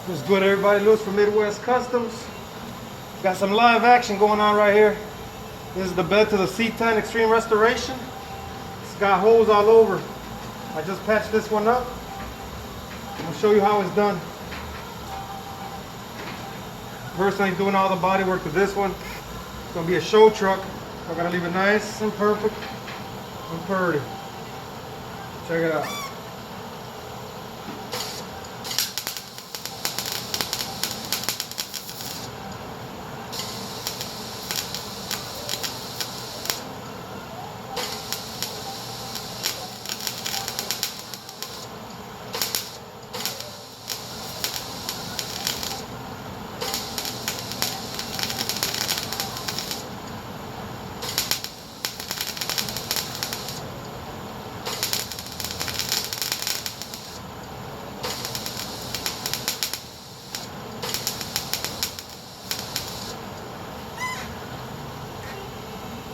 What's good, everybody? Lewis from Midwest Customs. Got some live action going on right here. This is the bed to the C10 Extreme Restoration. It's got holes all over. I just patched this one up. I'll show you how it's done. Personally doing all the body work to this one. It's gonna be a show truck. So I gotta leave it nice and perfect and pretty. Check it out.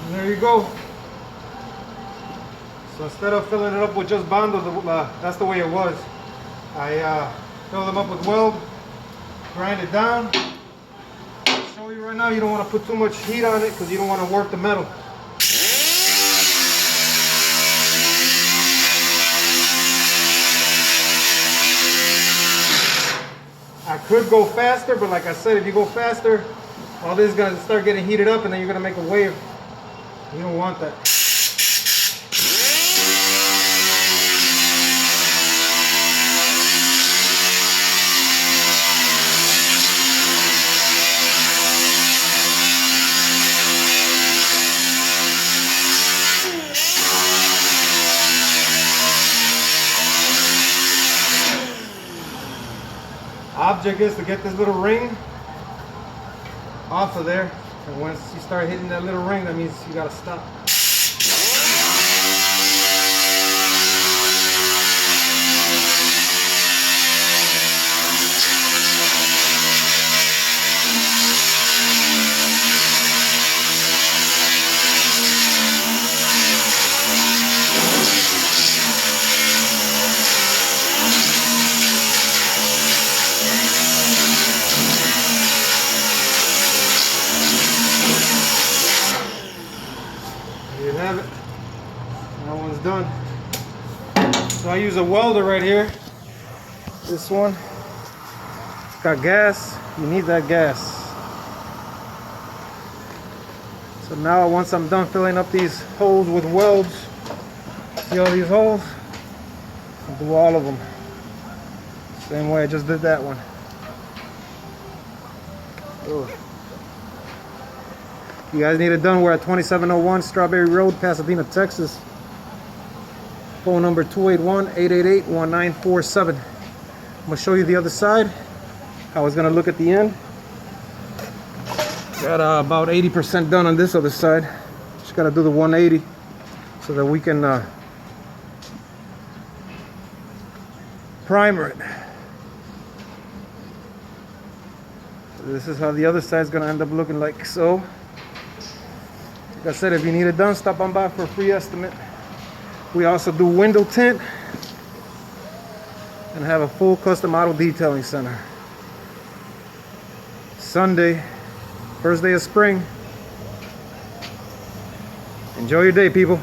And there you go. So instead of filling it up with just Bondo, that's the way it was. I filled them up with weld, grind it down. I'll show you right now, you don't want to put too much heat on it because you don't want to warp the metal. I could go faster, but like I said, if you go faster, all this is going to start getting heated up and then you're going to make a wave. You don't want that. Object is to get this little ring off of there, and once you start hitting that little ring, that means you gotta stop. There you have it. That one's done. So I use a welder right here. This one. It's got gas. You need that gas. So now once I'm done filling up these holes with welds, see all these holes? I'll do all of them. Same way I just did that one. Ugh. You guys need it done, we're at 2701 Strawberry Road, Pasadena, Texas. Phone number 281-888-1947. I'm going to show you the other side, how it's going to look at the end. Got about 80% done on this other side. Just got to do the 180 so that we can primer it. This is how the other side is going to end up looking like so. Like I said, if you need it done, stop on by for a free estimate. We also do window tint and have a full custom auto detailing center. Sunday, first day of spring. Enjoy your day, people.